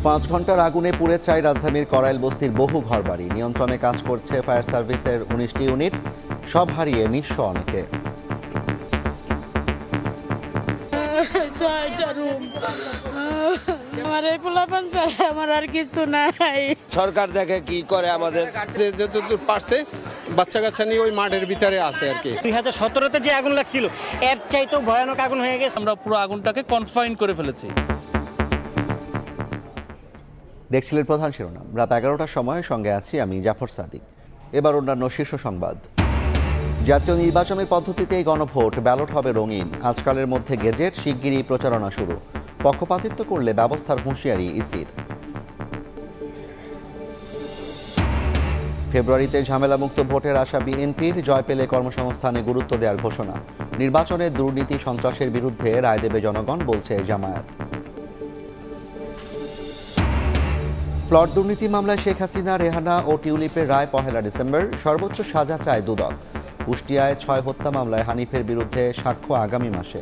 5 ঘন্টার আগুনে পুড়ে ছাই রাজধানীর করাইল বস্তির বহু ঘরবাড়ি। নিয়ন্ত্রণে কাজ করছে ফায়ার সার্ভিসের 19টি ইউনিট। সব হারিয়ে নিঃস্ব অনেকে। আমার আর কিছু নাই। সরকার দেখে কি করে, আমাদের যতদূর পারছে বাচ্চা কাচ্চা নিয়ে ওই মাঠের ভিতরে আছে আর কি। 2017-তে যে আগুন লাগছিল এর চাইতেও ভয়ানক আগুন হয়ে গেছে। আমরা পুরো আগুনটাকে কনফাইন করে ফেলেছি। দেখছিলেন প্রধান শিরোনাম। রাত 11টার সময় সঙ্গে আছি আমি জাফর সাদিক। এবার অন্যান্য শীর্ষ সংবাদ। জাতীয় নির্বাচনের পদ্ধতিতেই গণভোট, ব্যালট হবে রঙিন। আজকালের মধ্যে গেজেট, শিগগিরই প্রচারণা শুরু। পক্ষপাতিত্ব করলে ব্যবস্থার হুঁশিয়ারি ইসির। ফেব্রুয়ারিতে ঝামেলামুক্ত ভোটের আশা বিএনপির। জয় পেলে কর্মসংস্থানে গুরুত্ব দেওয়ার ঘোষণা। নির্বাচনে দুর্নীতি সন্ত্রাসের বিরুদ্ধে রায় দেবে জনগণ, বলছে জামায়াত। প্লট দুর্নীতি মামলায় শেখ হাসিনা, রেহানা ও টিউলিপের রায় 1 ডিসেম্বর। সর্বোচ্চ সাজা চায় দুদক। কুষ্টিয়ায় 6 হত্যা মামলায় হানিফের বিরুদ্ধে সাক্ষ্য আগামী মাসে।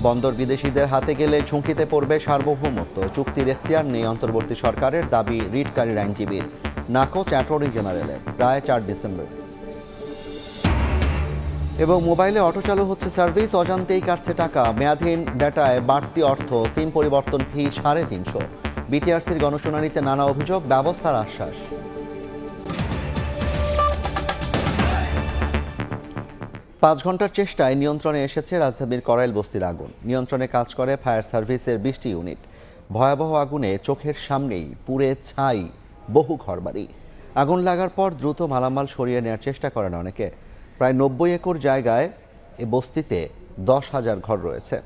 বন্দর বিদেশিদের হাতে গেলে ঝুঁকিতে পড়বে সার্বভৌমত্ব। চুক্তির এখতিয়ার নেই অন্তর্বর্তী সরকারের, দাবি রিটকারীর আইনজীবীর। নাকচ অ্যাটর্নি জেনারেলের। রায় 4 ডিসেম্বর। এবং মোবাইলে অটো চালু হচ্ছে সার্ভিস, অজান্তেই কাটছে টাকা। মেয়াদহীন ডেটায় বাড়তি অর্থ, সিম পরিবর্তন ফি 350। বিটিআরসির গণশুনানিতে নানা অভিযোগ, ব্যবস্থার আশ্বাস। 5 ঘন্টার চেষ্টায় নিয়ন্ত্রণে এসেছে রাজধানীর করাইল বস্তির আগুন। নিয়ন্ত্রণে কাজ করে ফায়ার সার্ভিসের 20টি ইউনিট। ভয়াবহ আগুনে চোখের সামনেই পুড়ে ছাই বহু ঘরবাড়ি। আগুন লাগার পর দ্রুত মালামাল সরিয়ে নেওয়ার চেষ্টা করেন অনেকে। প্রায় 90 একর জায়গায় এ বস্তিতে 10,000 ঘর রয়েছে।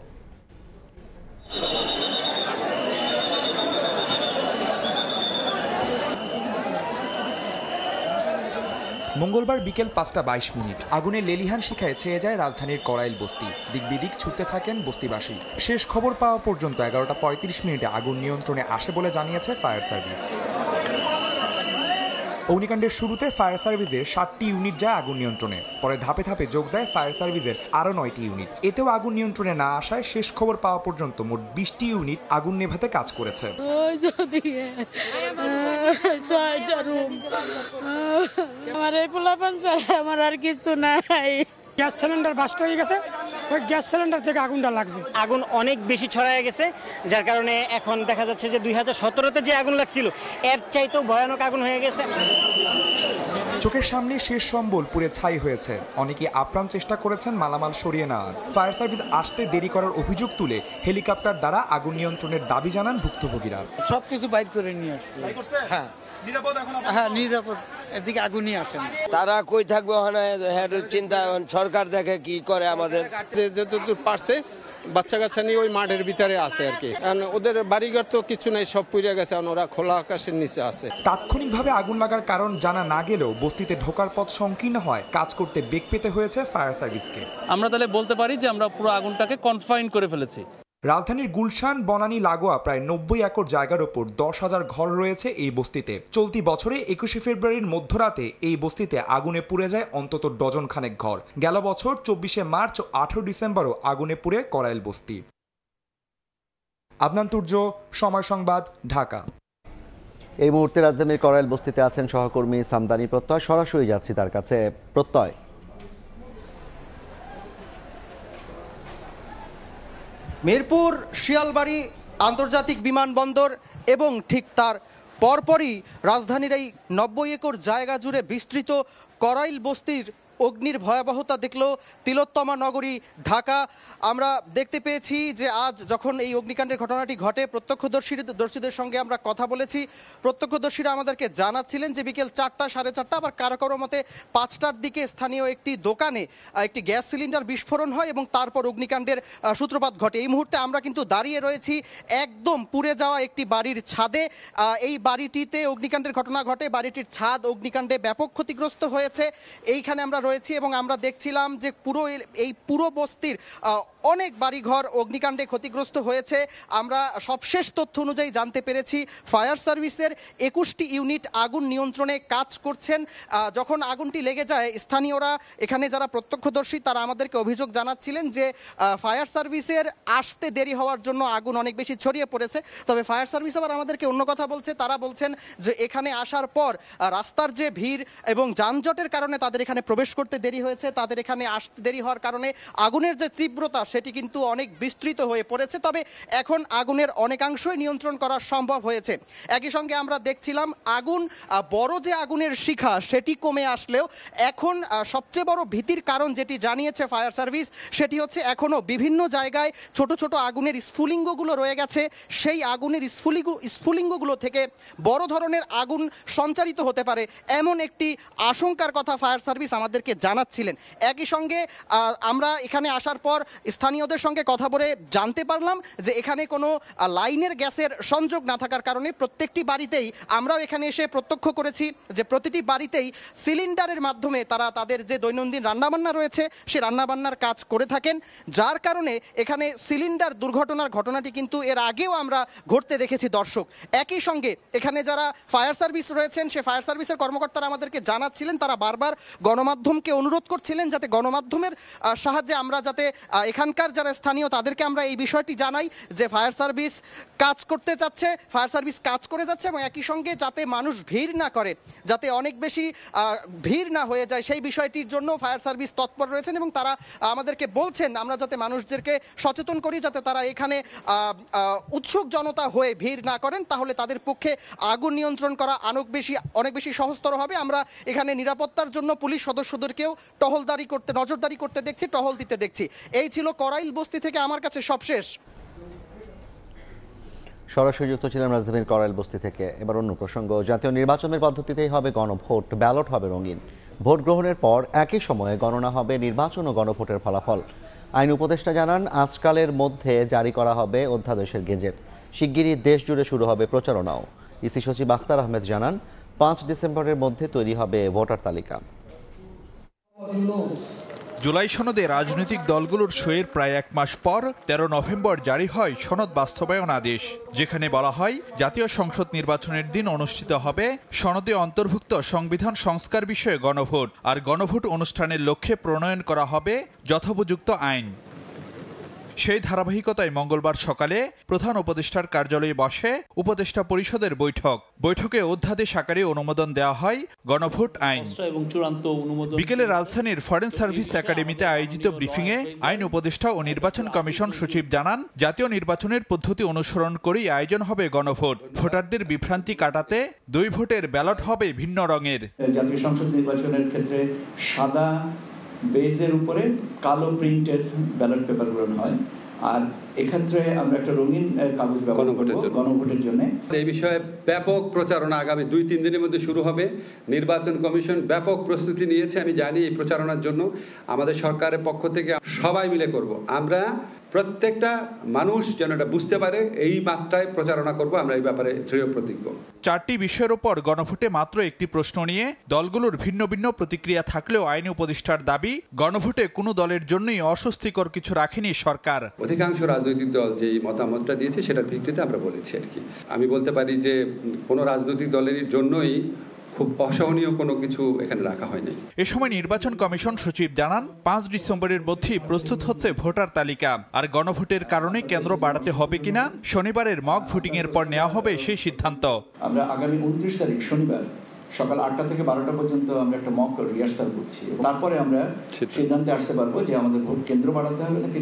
মঙ্গলবার বিকেল 5:22 আগুনে লেলিহান শিখায় ছেয়ে যায় রাজধানীর করাইল বস্তি। দিকবিদিক ছুটতে থাকেন বস্তিবাসী। শেষ খবর পাওয়া পর্যন্ত 11:35 আগুন নিয়ন্ত্রণে আসে বলে জানিয়েছে ফায়ার সার্ভিস। অগ্নিকাণ্ডের শুরুতে ফায়ার সার্ভিসের 7টি ইউনিট যায় আগুন নিয়ন্ত্রণে। পরে ধাপে ধাপে যোগ দেয় ফায়ার সার্ভিসের আরও 9টি ইউনিট। এতেও আগুন নিয়ন্ত্রণে না আসায় শেষ খবর পাওয়া পর্যন্ত মোট 20টি ইউনিট আগুন নেভাতে কাজ করেছে। আমার আর কিছু নাই। গ্যাস সিলিন্ডার বাস্ট হয়ে গেছে, ওই গ্যাস সিলিন্ডার থেকে আগুনটা লাগছে। আগুন অনেক বেশি ছড়ায় গেছে, যার কারণে এখন দেখা যাচ্ছে যে 2017-তে যে আগুন লাগছিল এর চাইতেও ভয়ানক আগুন হয়ে গেছে। চোখের সামনে শেষ সম্বল পুড়ে ছাই হয়েছে। অনেকে আপ্রাণ চেষ্টা করেছেন মালামাল সরিয়ে নেওয়ার। ফায়ার সার্ভিস আসতে দেরি করার অভিযোগ তুলে হেলিকপ্টার দ্বারা আগুন নিয়ন্ত্রণের দাবি জানান ভুক্তভোগীরা। সবকিছু বাইর করে নিয়ে আসছে। হ্যাঁ নিরাপদ, এদিকে আগুনই আসে না। তারা কই থাকবে ওখানে, চিন্তা সরকার দেখে কি করে, আমাদের যতদূর পারছে বাচ্চা কাচ্চা নিয়ে ওই মাঠের ভিতরে আছে আর কি। ওদের বাড়িঘর তো কিছু নাই, সব পুড়ে গেছে। ওরা খোলা আকাশের নিচে আছে। তাৎক্ষণিকভাবে আগুন লাগার কারণ জানা না গেলেও বস্তিতে ঢোকার পথ সংকীর্ণ হয় কাজ করতে বেগ পেতে হয়েছে ফায়ার সার্ভিসকে। আমরা তাহলে বলতে পারি যে আমরা পুরো আগুনটাকে কনফাইন করে ফেলেছি। রাজধানীর গুলশান বনানী লাগোয়া প্রায় 90 একর জায়গার ওপর 10,000 ঘর রয়েছে এই বস্তিতে। চলতি বছরে 21 ফেব্রুয়ারির মধ্যরাতে এই বস্তিতে আগুনে পুড়ে যায় অন্তত ডজন খানেক ঘর। গেল বছর 24 মার্চ ও 18 ডিসেম্বরও আগুনে পুড়ে করাইল বস্তি। আদনান তুর্য, সময় সংবাদ, ঢাকা। এই মুহূর্তে রাজধানীর করাইল বস্তিতে আছেন সহকর্মী সামদানি প্রত্যয়। সরাসরি যাচ্ছি তার কাছে। প্রত্যয়, মিরপুর শিয়ালবাড়ি আন্তর্জাতিক বিমানবন্দর এবং ঠিক তার পরপরই রাজধানীর এই 90 একর জায়গা জুড়ে বিস্তৃত করাইল বস্তির অগ্নির ভয়াবহতা দেখল তিলোত্তমা নগরী ঢাকা। আমরা দেখতে পেয়েছি যে আজ যখন এই অগ্নিকাণ্ডের ঘটনাটি ঘটে, প্রত্যক্ষদর্শীদের সঙ্গে আমরা কথা বলেছি। প্রত্যক্ষদর্শীরা আমাদেরকে জানাচ্ছিলেন যে বিকেল 4টা, 4:30 আবার কারো কারো মতে 5টার দিকে স্থানীয় একটি দোকানে একটি গ্যাস সিলিন্ডার বিস্ফোরণ হয় এবং তারপর অগ্নিকাণ্ডের সূত্রপাত ঘটে। এই মুহূর্তে আমরা কিন্তু দাঁড়িয়ে রয়েছি একদম পুড়ে যাওয়া একটি বাড়ির ছাদে। এই বাড়িটিতে অগ্নিকাণ্ডের ঘটনা ঘটে। বাড়িটির ছাদ অগ্নিকাণ্ডে ব্যাপক ক্ষতিগ্রস্ত হয়েছে। এইখানে আমরা রয়েছি এবং আমরা দেখছিলাম যে পুরো বস্তির অনেক বাড়িঘর অগ্নিকাণ্ডে ক্ষতিগ্রস্ত হয়েছে। আমরা সবশেষ তথ্য অনুযায়ী জানতে পেরেছি ফায়ার সার্ভিসের 21টি ইউনিট আগুন নিয়ন্ত্রণে কাজ করছেন। যখন আগুনটি লেগে যায়, স্থানীয়রা, এখানে যারা প্রত্যক্ষদর্শী, তারা আমাদেরকে অভিযোগ জানাচ্ছিলেন যে ফায়ার সার্ভিসের আসতে দেরি হওয়ার জন্য আগুন অনেক বেশি ছড়িয়ে পড়েছে। তবে ফায়ার সার্ভিস আবার আমাদেরকে অন্য কথা বলছে, তারা বলছেন যে এখানে আসার পর রাস্তার যে ভিড় এবং যানজটের কারণে তাদের এখানে প্রবেশ করতে দেরি হয়েছে, তাদের এখানে আসতে দেরি হওয়ার কারণে আগুনের যে তীব্রতা সেটি কিন্তু অনেক বিস্তৃত হয়ে পড়েছে। তবে এখন আগুনের অনেকাংশই নিয়ন্ত্রণ করা সম্ভব হয়েছে। একই সঙ্গে আমরা দেখছিলাম আগুন, বড় যে আগুনের শিখা সেটি কমে আসলেও এখন সবচেয়ে বড় ভীতির কারণ যেটি জানিয়েছে ফায়ার সার্ভিস, সেটি হচ্ছে এখনও বিভিন্ন জায়গায় ছোট ছোট আগুনের স্ফুলিঙ্গগুলো রয়ে গেছে। সেই আগুনের স্ফুলিঙ্গগুলো থেকে বড় ধরনের আগুন সঞ্চারিত হতে পারে, এমন একটি আশঙ্কার কথা ফায়ার সার্ভিস আমাদেরকে জানাচ্ছিলেন। একই সঙ্গে আমরা এখানে আসার পর স্থানীয়দের সঙ্গে কথা বলে জানতে পারলাম যে এখানে কোনো লাইনের গ্যাসের সংযোগ না থাকার কারণে প্রত্যেকটি বাড়িতেই, আমরাও এখানে এসে প্রত্যক্ষ করেছি যে প্রতিটি বাড়িতেই সিলিন্ডারের মাধ্যমে তারা তাদের যে দৈনন্দিন রান্নাবান্না রয়েছে সে রান্নাবান্নার কাজ করে থাকেন, যার কারণে এখানে সিলিন্ডার দুর্ঘটনার ঘটনাটি কিন্তু এর আগেও আমরা ঘটতে দেখেছি দর্শক। একই সঙ্গে এখানে যারা ফায়ার সার্ভিস রয়েছেন, সে ফায়ার সার্ভিসের কর্মকর্তারা আমাদেরকে জানাচ্ছিলেন, তারা বারবার গণমাধ্যমকে অনুরোধ করছিলেন যাতে গণমাধ্যমের সাহায্যে আমরা যাতে এখানকার যারা স্থানীয় তাদেরকে আমরা এই বিষয়টি জানাই যে ফায়ার সার্ভিস কাজ করতে চাচ্ছে, ফায়ার সার্ভিস কাজ করে যাচ্ছে, এবং একই সঙ্গে যাতে মানুষ ভিড় না করে, যাতে অনেক বেশি ভিড় না হয়ে যায়, সেই বিষয়টির জন্য ফায়ার সার্ভিস তৎপর রয়েছেন। এবং তারা আমাদেরকে বলছেন আমরা যাতে মানুষদেরকে সচেতন করি, যাতে তারা এখানে উৎসুক জনতা হয়ে ভিড় না করেন, তাহলে তাদের পক্ষে আগুন নিয়ন্ত্রণ করা অনেক বেশি সহজতর হবে। আমরা এখানে নিরাপত্তার জন্য পুলিশ সদস্যদেরকেও নজরদারি করতে দেখছি, টহল দিতে দেখছি। এই ছিল করাইল বস্তি থেকে আমার কাছে সবশেষ। সরাসরি যুক্ত ছিলাম রাজধানীর করাইল বস্তি থেকে। এবার অন্য প্রসঙ্গ, জাতীয় নির্বাচনের পদ্ধতিতেই হবে গণভোট, ব্যালট হবে রঙিন। ভোট গ্রহণের পর একই সময়ে গণনা হবে নির্বাচন ও গণভোটের ফলাফল। আইন উপদেষ্টা জানান আজকালের মধ্যে জারি করা হবে অধ্যাদেশের গেজেট। শিগগিরই দেশ জুড়ে শুরু হবে প্রচারণাও। ইসি সচিব আখতার আহমেদ জানান 5 ডিসেম্বরের মধ্যে তৈরি হবে ভোটার তালিকা। জুলাই সনদে রাজনৈতিক দলগুলোর সইয়ের প্রায় 1 মাস পর 13 নভেম্বর জারি হয় সনদ বাস্তবায়ন আদেশ, যেখানে বলা হয় জাতীয় সংসদ নির্বাচনের দিন অনুষ্ঠিত হবে সনদে অন্তর্ভুক্ত সংবিধান সংস্কার বিষয়ে গণভোট, আর গণভোট অনুষ্ঠানের লক্ষ্যে প্রণয়ন করা হবে যথোপযুক্ত আইন। সেই ধারাবাহিকতায় মঙ্গলবার সকালে প্রধান উপদেষ্টার কার্যালয়ে বসে উপদেষ্টা পরিষদের বৈঠকে অধ্যাদেশ আকারে অনুমোদন দেওয়া হয় গণভোট আইন। বিকেলে রাজধানীর ফরেন সার্ভিস একাডেমিতে আয়োজিত ব্রিফিংয়ে আইন উপদেষ্টা ও নির্বাচন কমিশন সচিব জানান জাতীয় নির্বাচনের পদ্ধতি অনুসরণ করেই আয়োজন হবে গণভোট। ভোটারদের বিভ্রান্তি কাটাতে 2 ভোটের ব্যালট হবে ভিন্ন রঙের। জাতীয় সংসদ নির্বাচনের ক্ষেত্রে সাদা বেজের উপরে কালো প্রিন্টের ব্যালট পেপার গ্রহণ হয়, আর এক্ষেত্রে আমরা একটা রঙিন কাগজ ব্যবহার করব গণভোটের জন্য। এই বিষয়ে ব্যাপক প্রচারণা আগামী 2-3 দিনের মধ্যে শুরু হবে। নির্বাচন কমিশন ব্যাপক প্রস্তুতি নিয়েছে, আমি জানি এই প্রচারণার জন্য আমাদের সরকারের পক্ষ থেকে সবাই মিলে করব। আমরা প্রত্যেকটা মানুষ যেন এটা বুঝতে পারে এই মাত্রায় প্রচারণা করব, আমরা এই ব্যাপারে দৃঢ় প্রতিজ্ঞ। 4টি বিষয়ের উপর গণভোটে মাত্র একটি প্রশ্ন নিয়ে দলগুলোর ভিন্ন ভিন্ন প্রতিক্রিয়া থাকলেও আইন উপদেষ্টার দাবি গণভোটে কোনো দলের জন্যই অস্বস্তিকর কিছু রাখেনি সরকার। অধিকাংশ রাজনৈতিক দল যে মতামতটা দিয়েছে সেটার ভিত্তিতে আমরা বলেছি আর কি। আমি বলতে পারি যে কোনো রাজনৈতিক দলের জন্যই খুব অসহনীয় কোনো কিছু এখানে রাখা হয়নি। এ সময় নির্বাচন কমিশন সচিব জানান 5 ডিসেম্বরের মধ্যেই প্রস্তুত হচ্ছে ভোটার তালিকা, আর গণভোটের কারণে কেন্দ্র বাড়াতে হবে কিনা শনিবারের মক ভোটিং এর পর নেওয়া হবে সেই সিদ্ধান্ত। আমরা আগামী 29 তারিখ শনিবার সকাল 8টা থেকে 12টা পর্যন্ত আমরা একটা মক রিহার্সাল করছি, তারপরে আমরা সিদ্ধান্তে আসতে পারবো যে আমাদের ভোট কেন্দ্র বাড়াতে হবে নাকি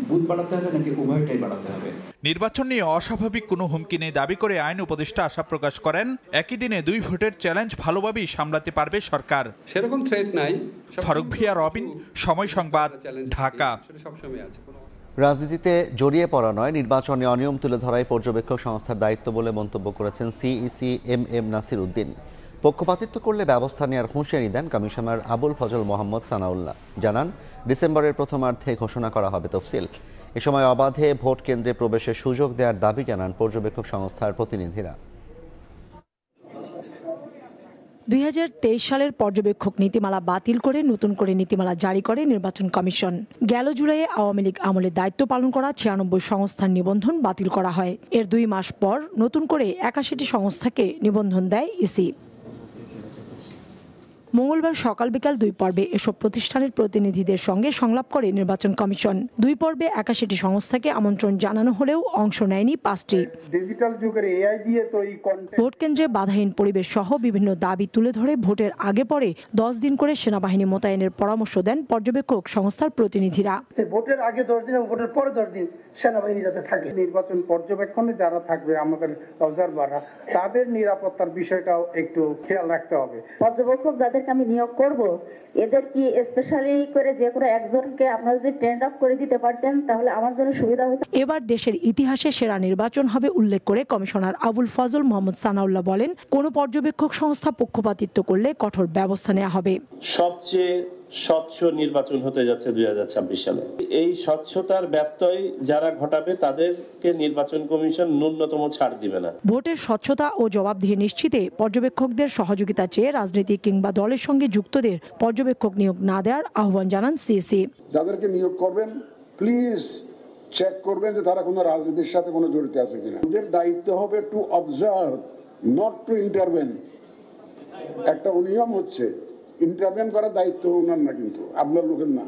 বুথ বাড়াতে হবে নাকি উভয়টাই বাড়াতে হবে। নির্বাচন নিয়ে অস্বাভাবিক কোনো হুমকি নেই দাবি করে আইন উপদেষ্টা আশা প্রকাশ করেন একই দিনে 2 ভোটের চ্যালেঞ্জ ভালোভাবেই সামলাতে পারবে সরকার। সেরকম থ্রেট নাই। ফারুক ভিয়া, রবিন, সময় সংবাদ, ঢাকা। রাজনীতিতে জড়িয়ে পড়া নয়, নির্বাচনে অনিয়ম তুলে ধরাই পর্যবেক্ষক সংস্থার দায়িত্ব বলে মন্তব্য করেছেন সিইসি এম নাসির উদ্দিন। পক্ষপাতিত্ব করলে ব্যবস্থা নেওয়ার হুঁশিয়ারি দেন কমিশনার আবুল ফজল মোহাম্মদ সানাউল্লাহ। জানান ডিসেম্বরের প্রথমার্ধে ঘোষণা করা হবে তফসিল। এ সময় অবাধে ভোট কেন্দ্রে প্রবেশের সুযোগ দেওয়ার দাবি জানান পর্যবেক্ষক সংস্থার প্রতিনিধিরা। 2023 সালের পর্যবেক্ষক নীতিমালা বাতিল করে নতুন করে নীতিমালা জারি করে নির্বাচন কমিশন। গেল জুলাইয়ে আওয়ামী লীগ আমলে দায়িত্ব পালন করা 96 সংস্থার নিবন্ধন বাতিল করা হয়। এর 2 মাস পর নতুন করে 81টি সংস্থাকে নিবন্ধন দেয় ইসি। মঙ্গলবার সকাল বিকাল 2 পর্বে এসব প্রতিষ্ঠানের প্রতিনিধিদের সঙ্গে সংলাপ করে নির্বাচন কমিশন। 2 পর্বে 81টি সংস্থাকে আমন্ত্রণ জানানো হলেও অংশ নেয়নি 5টি। ডিজিটাল যুগের এআই দিয়ে তো এই ভোট কেন্দ্রে বাধাহীন পরিবেশ সহ বিভিন্ন দাবি তুলে ধরে ভোটের আগে পরে 10 দিন করে সেনাবাহিনী মোতায়েনের পরামর্শ দেন পর্যবেক্ষক সংস্থার প্রতিনিধিরা। ভোটের আগে 10 দিন এবং ভোটের পরে 10 দিন সেনাবাহিনী যাতে থাকে। নির্বাচন পর্যবেক্ষণে যারা থাকবে আমাদের অবজারভাররা, তাদের নিরাপত্তার বিষয়টাও একটু খেয়াল রাখতে হবে। পর্যবেক্ষক যাদেরকে আমি নিয়োগ করব, এদের কি স্পেশালি করে যে কোনো একজনকে আপনারা যদি ট্রেন্ড আপ করে দিতে পারতেন তাহলে আমার জন্য সুবিধা হতো। এবার দেশের ইতিহাসে সেরা নির্বাচন হবে উল্লেখ করে কমিশনার আবুল ফজল মোহাম্মদ সানাউল্লাহ বলেন, কোন পর্যবেক্ষক সংস্থা পক্ষপাতিত্ব করলে কঠোর ব্যবস্থা নেওয়া হবে। সবচেয়ে স্বচ্ছ নির্বাচন হতে যাচ্ছে 2026 সালে। এই স্বচ্ছতার ব্যত্যয় যারা ঘটাবে তাদেরকে নির্বাচন কমিশন ন্যূনতম ছাড় দিবে না। ভোটের স্বচ্ছতা ও জবাবদিহি নিশ্চিতে পর্যবেক্ষকদের সহযোগিতা চেয়ে রাজনীতিক কিংবা দলের সঙ্গে যুক্তদের পর্যবেক্ষক নিয়োগ না দেওয়ার আহ্বান জানান সিএসি। যাদেরকে নিয়োগ করবেন প্লিজ চেক করবেন যে তারা কোনো রাজনীতির সাথে কোনো জড়িত আছে কিনা। ওদের দায়িত্ব হবে to observe, not to intervene. একটা অনিয়ম হচ্ছে, ইন্টারভেন করার দায়িত্ব ওনার না, কিন্তু আপনার লোকের না।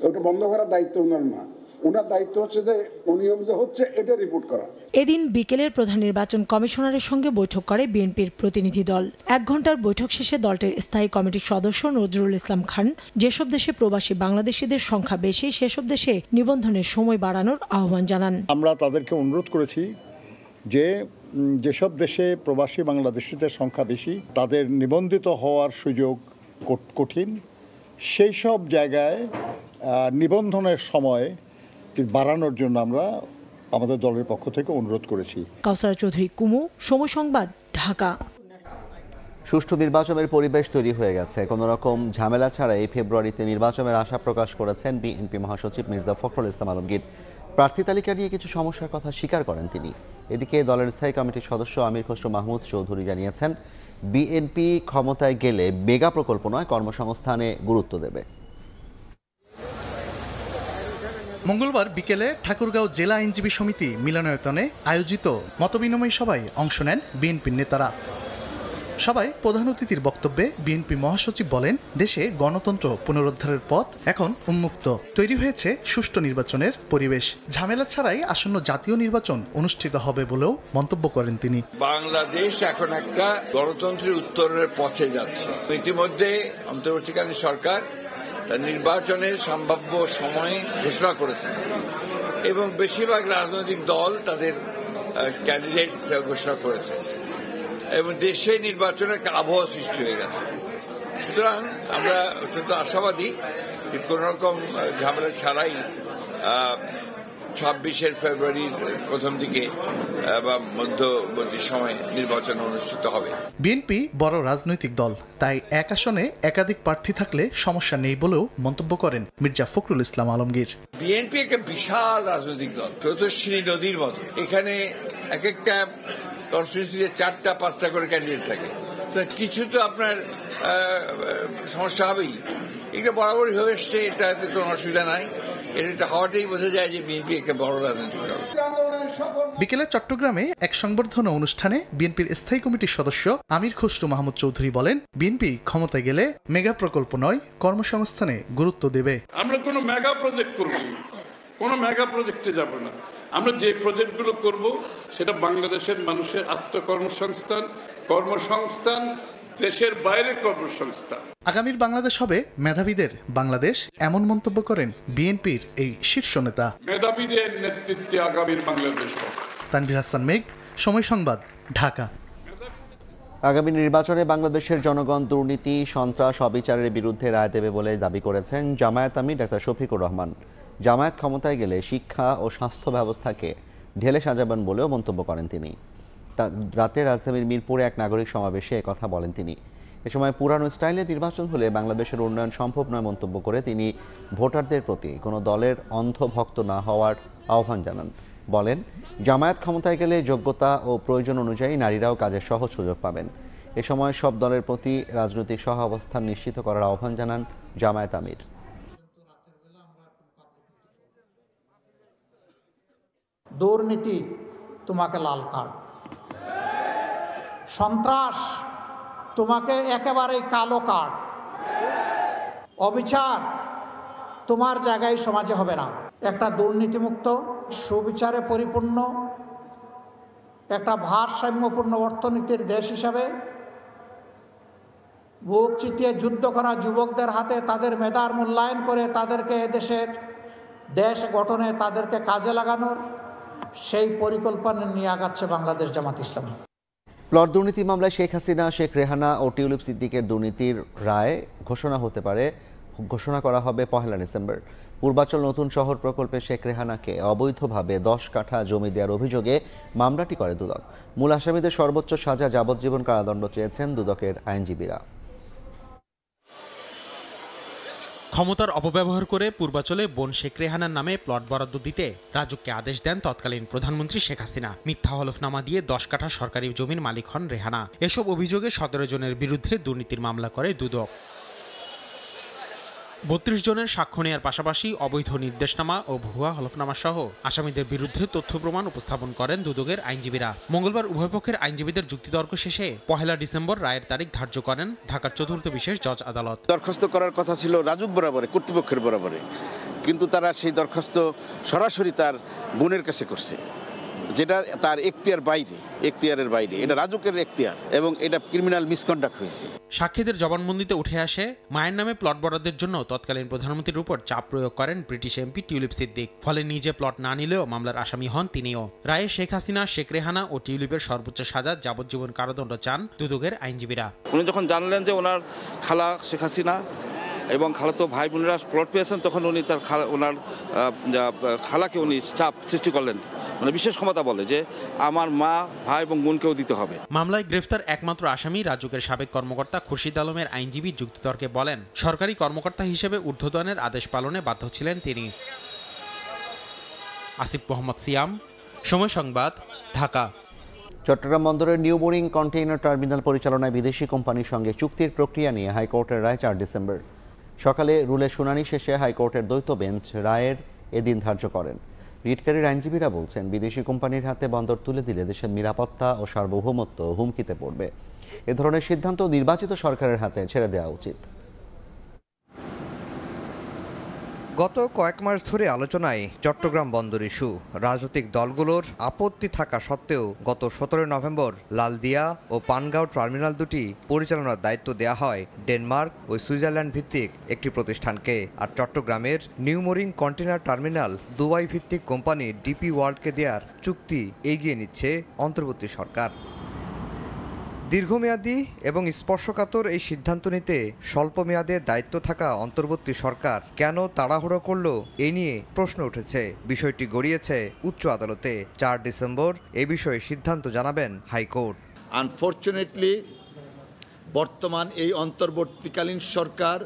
ওটা বন্ধ করার দায়িত্ব ওনার না। ওনার দায়িত্ব হচ্ছে যে অনিয়ম যে হচ্ছে এটা রিপোর্ট করা। এদিন বিকেলের প্রধান নির্বাচন কমিশনারের সঙ্গে বৈঠক করে বিএনপির প্রতিনিধি দল। 1 ঘন্টার বৈঠক শেষে দলটির স্থায়ী কমিটির সদস্য নজরুল ইসলাম খান যেসব দেশে প্রবাসী বাংলাদেশিদের সংখ্যা বেশি সেসব দেশে নিবন্ধনের সময় বাড়ানোর আহ্বান জানান। আমরা তাদেরকে অনুরোধ করেছি যে যেসব দেশে প্রবাসী বাংলাদেশিদের সংখ্যা বেশি তাদের নিবন্ধিত হওয়ার সুযোগ কঠিন, সেই সব জায়গায় নিবন্ধনের সময় বাড়ানোর জন্য আমরা আমাদের দলের পক্ষ থেকে অনুরোধ করেছি। কাউসার চৌধুরী কুমু, সময় সংবাদ, ঢাকা। সুষ্ঠু নির্বাচনের পরিবেশ তৈরি হয়ে গেছে, কোনো রকম ঝামেলা ছাড়া এই ফেব্রুয়ারিতে নির্বাচনের আশা প্রকাশ করেছেন বিএনপি মহাসচিব মির্জা ফখরুল ইসলাম আলমগীর। প্রার্থী তালিকা নিয়ে কিছু সমস্যার কথা স্বীকার করেন তিনি। এদিকে দলের স্থায়ী কমিটির সদস্য আমির খসরু মাহমুদ চৌধুরী জানিয়েছেন, বিএনপি ক্ষমতায় গেলে মেগা প্রকল্প নয়, কর্মসংস্থানে গুরুত্ব দেবে। মঙ্গলবার বিকেলে ঠাকুরগাঁও জেলা আইনজীবী সমিতি মিলনায়তনে আয়োজিত মতবিনিময় সভায় অংশ নেন বিএনপির নেতারা। সবাই প্রধান অতিথির বক্তব্যে বিএনপি মহাসচিব বলেন, দেশে গণতন্ত্র পুনরুদ্ধারের পথ এখন উন্মুক্ত, তৈরি হয়েছে সুষ্ঠু নির্বাচনের পরিবেশ, ঝামেলা ছাড়াই আসন্ন জাতীয় নির্বাচন অনুষ্ঠিত হবে বলেও মন্তব্য করেন তিনি। বাংলাদেশ এখন একটা গণতন্ত্রের উত্তরের পথে যাচ্ছে। ইতিমধ্যে অন্তর্বর্তীকালীন সরকার নির্বাচনের সম্ভাব্য সময় ঘোষণা করেছে এবং বেশিরভাগ রাজনৈতিক দল তাদের ক্যান্ডিডেট ঘোষণা করেছে এবং দেশে নির্বাচনের একটা আবহাওয়া সৃষ্টি হয়ে গেছে। সুতরাং আমরা অত্যন্ত আশাবাদী যে কোন রকম ঝামেলা ছাড়াই 26 ফেব্রুয়ারির প্রথম দিকে বা মধ্যবর্তী সময়ে নির্বাচন অনুষ্ঠিত হবে। বিএনপি বড় রাজনৈতিক দল, তাই এক আসনে একাধিক প্রার্থী থাকলে সমস্যা নেই বলেও মন্তব্য করেন মির্জা ফখরুল ইসলাম আলমগীর। বিএনপি একটা বিশাল রাজনৈতিক দল, স্রোতস্বিনী নদীর মতো। এখানে এক একটা কনস্টিটিউয়েন্সিতে 4টা-5টা করে ক্যান্ডিডেট থাকে, কিছু তো আপনার সমস্যা হবেই। এটা বরাবরই হয়ে এসছে, এটাতে কোনো অসুবিধা নাই। এটা হওয়াটাই বোঝা যায় যে বিএনপি একটা বড় রাজনৈতিক দল। বিকেলে চট্টগ্রামে এক সংবর্ধনা অনুষ্ঠানে বিএনপির স্থায়ী কমিটির সদস্য আমির খসরু মাহমুদ চৌধুরী বলেন, বিএনপি ক্ষমতায় গেলে মেগা প্রকল্প নয়, কর্মসংস্থানে গুরুত্ব দেবে। আমরা কোনো মেগা প্রজেক্ট করব, কোনো মেগা প্রজেক্টে যাব না। আমরা যে প্রজেক্টগুলো করব সেটা বাংলাদেশের মানুষের আত্মকর্মসংস্থান, কর্মসংস্থান, দেশের বাইরে কর্মসংস্থান। আগামীর বাংলাদেশ হবে মেধাবীদের বাংলাদেশ, এমন মন্তব্য করেন বিএনপির এই শীর্ষ নেতা। মেধাবীদের নেতৃত্বে আগামীর বাংলাদেশ। তানভীর হাসান মেঘ, সময় সংবাদ, ঢাকা। আগামী নির্বাচনে বাংলাদেশের জনগণ দুর্নীতি, সন্ত্রাস, অবিচারের বিরুদ্ধে রায় দেবে বলে দাবি করেছেন জামায়াত আমির ডাক্তার শফিকুর রহমান। জামায়াত ক্ষমতায় গেলে শিক্ষা ও স্বাস্থ্য ব্যবস্থাকে ঢেলে সাজাবেন বলেও মন্তব্য করেন তিনি। রাতে রাজধানীর মিরপুরে এক নাগরিক সমাবেশে একথা বলেন তিনি। এ সময় পুরানো স্টাইলে নির্বাচন হলে বাংলাদেশের উন্নয়ন সম্ভব নয় মন্তব্য করে তিনি ভোটারদের প্রতি কোনো দলের অন্ধভক্ত না হওয়ার আহ্বান জানান। বলেন, জামায়াত ক্ষমতায় গেলে যোগ্যতা ও প্রয়োজন অনুযায়ী নারীরাও কাজের সহজ সুযোগ পাবেন। এ সময় সব দলের প্রতি রাজনৈতিক সহাবস্থান নিশ্চিত করার আহ্বান জানান জামায়াত আমির। দুর্নীতি তোমাকে লাল কার্ড, সন্ত্রাস তোমাকে একেবারেই কালো কার্ড, অবিচার তোমার জায়গায় সমাজে হবে না। একটা দুর্নীতিমুক্ত সুবিচারে পরিপূর্ণ একটা ভারসাম্যপূর্ণ অর্থনীতির দেশ হিসাবে বুক চিতিয়ে যুদ্ধ করা যুবকদের হাতে তাদের মেধার মূল্যায়ন করে তাদেরকে এদেশের দেশ গঠনে তাদেরকে কাজে লাগানোর সেই পরিকল্পনা নিয়ে আগাচ্ছে বাংলাদেশ জামাত ইসলামী। প্লট দুর্নীতি মামলায় শেখ হাসিনা, শেখ রেহানা ও টিউলিপ সিদ্দিকের দুর্নীতির রায় ঘোষণা করা হবে 1 ডিসেম্বর। পূর্বাচল নতুন শহর প্রকল্পে শেখ রেহানাকে অবৈধভাবে 10 কাঠা জমি দেওয়ার অভিযোগে মামলাটি করে দুদক। মূল আসামিদের সর্বোচ্চ সাজা যাবজ্জীবন কারাদণ্ড চেয়েছেন দুদকের আইনজীবীরা। ক্ষমতার অপব্যবহার করে পূর্বাচলে বোন শেখ রেহানার নামে প্লট বরাদ্দ দিতে রাজুককে আদেশ দেন তৎকালীন প্রধানমন্ত্রী শেখ হাসিনা। মিথ্যা হলফনামা দিয়ে 10 কাঠা সরকারি জমির মালিক হন রেহানা। এসব অভিযোগে 17 জনের বিরুদ্ধে দুর্নীতির মামলা করে দুদক। 32 জনের সাক্ষ্য নেওয়ার পাশাপাশি অবৈধ নির্দেশনামা ও ভুয়া হলফনামা সহ আসামিদের বিরুদ্ধে তথ্য প্রমাণ উপস্থাপন করেন দুদকের আইনজীবীরা। মঙ্গলবার উভয়পক্ষের আইনজীবীদের যুক্তিতর্ক শেষে 1 ডিসেম্বর রায়ের তারিখ ধার্য করেন ঢাকার 4র্থ বিশেষ জজ আদালত। দরখাস্ত করার কথা ছিল রাজুক বরাবরে, কর্তৃপক্ষের বরাবরে, কিন্তু তারা সেই দরখাস্ত সরাসরি তার বোনের কাছে করছে, যেটা তার এখতিয়ারের বাইরে। এটা রাজুকের এখতিয়ার এবং এটা ক্রিমিনাল মিসকন্ডাক্ট হয়েছে। সাক্ষীদের জবানবন্দিতে উঠে আসে মায়ের নামে প্লট বরাদ্দের জন্য তৎকালীন প্রধানমন্ত্রীর উপর চাপ প্রয়োগ করেন ব্রিটিশ এমপি টিউলিপ সিদ্দিক। ফলে নিজে প্লট না নিলেও মামলার আসামি হন তিনিও। রায়ে শেখ হাসিনা, শেখ রেহানা ও টিউলিপের সর্বোচ্চ সাজা যাবজ্জীবন কারাদণ্ড চান দুদকের আইনজীবীরা। উনি যখন জানলেন যে ওনার খালা শেখ হাসিনা এবং খালাতো ভাই বোনেরা প্লট পেয়েছেন, তখন উনি তার ওনার খালাকে উনি চাপ সৃষ্টি করলেন, মানে বিশেষ ক্ষমতা বলে যে আমার মা, ভাই এবং বোনকেও দিতে হবে। মামলায় গ্রেফতার একমাত্র আসামি রাজুকের সাবেক কর্মকর্তা খুরশিদ আলমের আইনজীবী যুক্তিতর্কে বলেন, সরকারি কর্মকর্তা হিসেবে ঊর্ধ্বতনের আদেশ পালনে বাধ্য ছিলেন তিনি। আসিফ মোহাম্মদ সিয়াম, সময় সংবাদ, ঢাকা। চট্টগ্রাম বন্দরের নিউ বোরিং কন্টেইনার টার্মিনাল পরিচালনায় বিদেশি কোম্পানির সঙ্গে চুক্তির প্রক্রিয়া নিয়ে হাইকোর্টের রায় 4 ডিসেম্বর। সকালে রুলের শুনানি শেষে হাইকোর্টের দ্বৈত বেঞ্চ রায়ের এদিন ধার্য করেন। রিটকারীর আইনজীবীরা বলছেন, বিদেশি কোম্পানির হাতে বন্দর তুলে দিলে দেশের নিরাপত্তা ও সার্বভৌমত্ব হুমকিতে পড়বে। এ ধরনের সিদ্ধান্ত নির্বাচিত সরকারের হাতে ছেড়ে দেওয়া উচিত। গত কয়েক মাস ধরে আলোচনায় চট্টগ্রাম বন্দর ইস্যু। রাজনৈতিক দলগুলোর আপত্তি থাকা সত্ত্বেও গত 17 নভেম্বর লালদিয়া ও পানগাঁও টার্মিনাল দুটি পরিচালনার দায়িত্ব দেয়া হয় ডেনমার্ক ও সুইজারল্যান্ড ভিত্তিক একটি প্রতিষ্ঠানকে। আর চট্টগ্রামের new mooring container terminal Dubai ভিত্তিক কোম্পানি ডিপি ওয়ার্ল্ডকে দেওয়ার চুক্তি এগিয়ে নিচ্ছে অন্তর্বর্তী সরকার। দীর্ঘমেয়াদী এবং স্পর্শকাতর এই সিদ্ধান্ত নিতে স্বল্প মেয়াদে দায়িত্ব থাকা অন্তর্বর্তী সরকার কেন তাড়াহুড়ো করল, এ নিয়ে প্রশ্ন উঠেছে। বিষয়টি গড়িয়েছে উচ্চ আদালতে। 4 ডিসেম্বর এ বিষয়ে সিদ্ধান্ত জানাবেন হাইকোর্ট। আনফরচুনেটলি বর্তমান এই অন্তর্বর্তীকালীন সরকার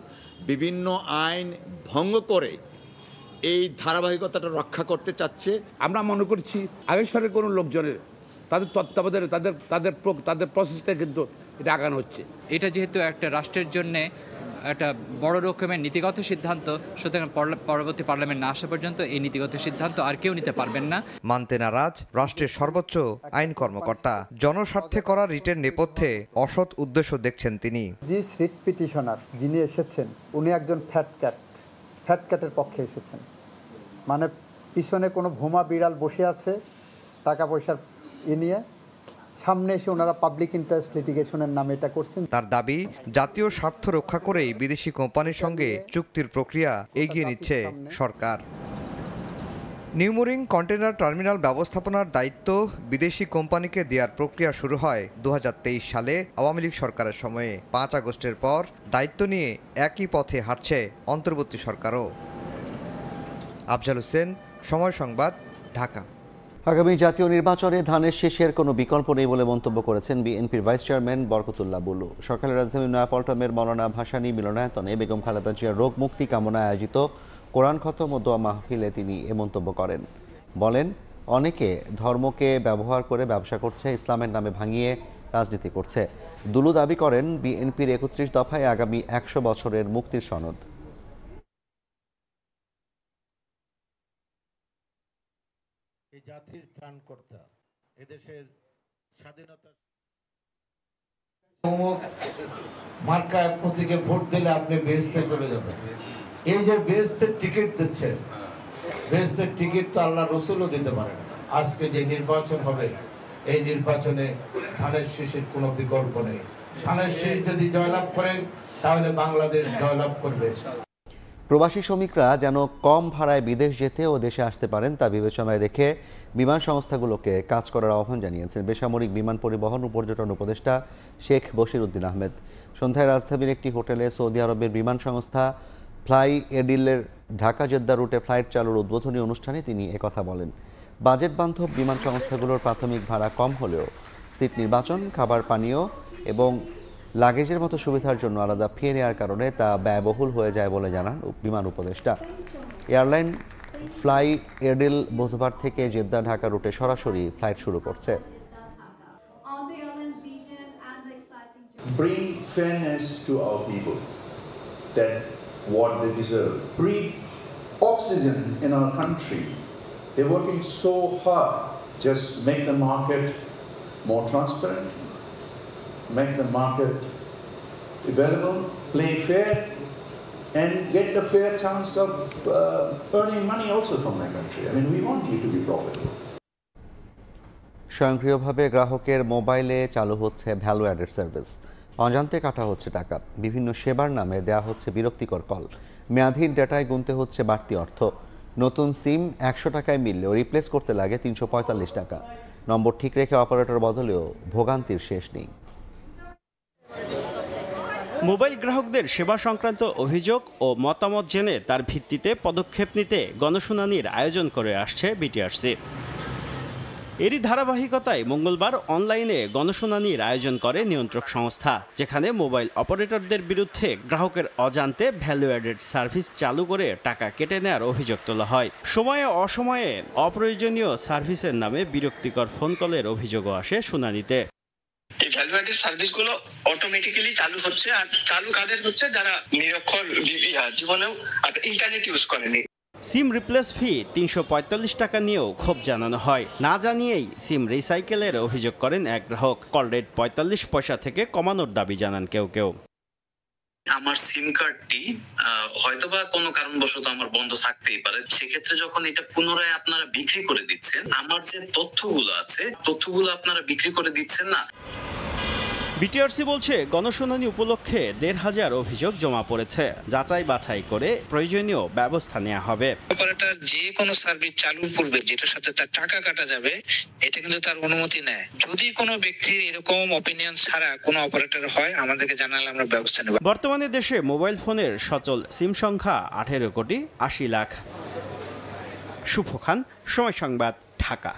বিভিন্ন আইন ভঙ্গ করে এই ধারাবাহিকতাটা রক্ষা করতে চাচ্ছে। আমরা মনে করছি আগের সরকারের কোনো লোকজনের তাদের তত্ত্বাবধানে তাদের প্রসেসটা কিন্তু এটা আগানো হচ্ছে। এটা যেহেতু একটা রাষ্ট্রের জন্য একটা বড় রকমের নীতিগত সিদ্ধান্ত, সুতরাং পরবর্তী পার্লামেন্ট না আসা পর্যন্ত এই নীতিগত সিদ্ধান্ত আর কেউ নিতে পারবেন না। মানতে নারাজ রাষ্ট্রের সর্বোচ্চ আইন কর্মকর্তা। জনস্বার্থে করা রিটের নেপথ্যে অসৎ উদ্দেশ্য দেখছেন তিনি। দিস রিট পিটিশনার যিনি এসেছেন, উনি একজন ফ্যাট ক্যাটের পক্ষে এসেছেন। মানে পিছনে কোনো ভোমা বিড়াল বসে আছে টাকা পয়সার নিয়ে, সামনে এসে ওনারা পাবলিক ইন্টারেস্ট লিটিগেশনের নামে এটা করছেন। তার দাবি, জাতীয় স্বার্থ রক্ষা করেই বিদেশি কোম্পানির সঙ্গে চুক্তির প্রক্রিয়া এগিয়ে নিচ্ছে সরকার। নিউ মোরিং কন্টেইনার টার্মিনাল ব্যবস্থাপনার দায়িত্ব বিদেশি কোম্পানিকে দেওয়ার প্রক্রিয়া শুরু হয় 2023 সালে আওয়ামী লীগ সরকারের সময়ে। 5 আগস্টের পর দায়িত্ব নিয়ে একই পথে হাঁটছে অন্তর্বর্তী সরকারও। আফজাল হোসেন, সময় সংবাদ, ঢাকা। আগামী জাতীয় নির্বাচনে ধানের শীষের কোনো বিকল্প নেই বলে মন্তব্য করেছেন বিএনপির ভাইস চেয়ারম্যান বরকতুল্লাহ বুলু। সকালে রাজধানীর নয়াপল্টনের মৌলানা ভাসানী মিলনায়তনে বেগম খালেদা জিয়ার রোগ মুক্তি কামনায় আয়োজিত কোরআন খতম ও দোয়া মাহফিলে তিনি এ মন্তব্য করেন। বলেন, অনেকে ধর্মকে ব্যবহার করে ব্যবসা করছে, ইসলামের নামে ভাঙিয়ে রাজনীতি করছে। দুলু দাবি করেন বিএনপির ৩১ দফায় আগামী ১০০ বছরের মুক্তির সনদ। এই জাতির ত্রাণকর্তা, এদেশের স্বাধীনতা মার্কায় প্রতীকে ভোট দিলে আপনি বেহেশতে চলে যাবেন। এই যে বেহেশতের টিকিট দিচ্ছেন, বেহেশতের টিকিট তো আল্লাহ রসুলও দিতে পারেন। আজকে যে নির্বাচন হবে, এই নির্বাচনে ধানের শীষের কোনো বিকল্প নেই। ধানের শীষ যদি জয়লাভ করেন তাহলে বাংলাদেশ জয়লাভ করবে। প্রবাসী শ্রমিকরা যেন কম ভাড়ায় বিদেশ যেতে ও দেশে আসতে পারেন তা বিবেচনায় রেখে বিমান সংস্থাগুলোকে কাজ করার আহ্বান জানিয়েছেন বেসামরিক বিমান পরিবহন ও পর্যটন উপদেষ্টা শেখ বশির উদ্দিন আহমেদ। সন্ধ্যায় রাজধানীর একটি হোটেলে সৌদি আরবের বিমান সংস্থা ফ্লাই এডিলের ঢাকা জেদ্দা রুটে ফ্লাইট চালুর উদ্বোধনী অনুষ্ঠানে তিনি একথা বলেন। বাজেট বান্ধব বিমান সংস্থাগুলোর প্রাথমিক ভাড়া কম হলেও সিট নির্বাচন, খাবার পানীয় এবং লাগেজের মতো সুবিধার জন্য আলাদা ফি নেওয়ার কারণে তা ব্যয়বহুল হয়ে যায় বলে জানান বিমান উপদেষ্টা। এয়ারলাইন ফ্লাই এডিল বুধবার থেকে জেদ্দা ঢাকা রুটে সরাসরি ফ্লাইট শুরু করছে। Bring fairness to our people, that what they deserve. Breathe oxygen in our country. They're working so hard. Just make the market more transparent, make the market available, play fair, and get the fair chance of earning money also from my country. I mean, we want you to be profitable. স্বয়ংক্রিয়ভাবে গ্রাহকের মোবাইলে চালু হচ্ছে value added service. অজান্তে কাটা হচ্ছে টাকা, বিভিন্ন সেবার নামে দেয়া হচ্ছে বিরক্তিকর কল, মেয়াদহীন ডেটায় গুনতে হচ্ছে বাড়তি অর্থ। নতুন সিম ১০০ টাকায় মিললেও রিপ্লেস করতে লাগে ৩৪৫ টাকা। নম্বর ঠিক রেখে অপারেটর বদলেও ভোগান্তির শেষ নেই। মোবাইল গ্রাহকদের সেবা সংক্রান্ত অভিযোগ ও মতামত জেনে তার ভিত্তিতে পদক্ষেপ নিতে গণশুনানির আয়োজন করে আসছে বিটিআরসি। এরই ধারাবাহিকতায় মঙ্গলবার অনলাইনে গণশুনানির আয়োজন করে নিয়ন্ত্রক সংস্থা, যেখানে মোবাইল অপারেটরদের বিরুদ্ধে গ্রাহকের অজান্তে ভ্যালু অ্যাডেড সার্ভিস চালু করে টাকা কেটে নেওয়ার অভিযোগ তোলা হয়। সময়ে অসময়ে অপ্রয়োজনীয় সার্ভিসের নামে বিরক্তিকর ফোন কলের অভিযোগও আসে শুনানিতে। এই ভ্যালু অ্যাডেড সার্ভিসগুলো অটোমেটিক্যালি চালু হচ্ছে, আর চালু কাদের হচ্ছে? যারা নিরক্ষর জীবনেও ইন্টারনেট ইউজ করেনি। সিম রিপ্লেস ফি ৩৪৫ টাকা নিয়েও ক্ষোভ জানানো হয়। না জানিয়েই সিম রিসাইকেলের অভিযোগ করেন এক গ্রাহক। কল রেট ৪৫ পয়সা থেকে কমানোর দাবি জানান কেউ কেউ। আমার সিম কার্ডটি হয়তোবা কোনো কারণবশত আমার বন্ধ থাকতেই পারে, সেক্ষেত্রে যখন এটা পুনরায় আপনারা বিক্রি করে দিচ্ছেন, আমার যে তথ্যগুলো আছে তথ্যগুলো আপনারা বিক্রি করে দিচ্ছেন না। বিটিআরসি বলছে গণশুনানি উপলক্ষে ১৫০০ অভিযোগ জমা পড়েছে, যাচাই বাছাই করে প্রয়োজনীয় ব্যবস্থা নেওয়া হবে। অপারেটর যে কোনো সার্ভিস চালুর পূর্বে যেটার সাথে তার টাকা কাটা যাবে, এটা কিন্তু তার অনুমতি নেয়। যদি কোনো ব্যক্তির এরকম অপিনিয়ন ছাড়া কোনো অপারেটর হয়, আমাদেরকে জানালে আমরা ব্যবস্থা নেব। বর্তমানে দেশে মোবাইল ফোনের সচল সিম সংখ্যা ১৮ কোটি ৮০ লাখ। শুভ খান, সময় সংবাদ, ঢাকা।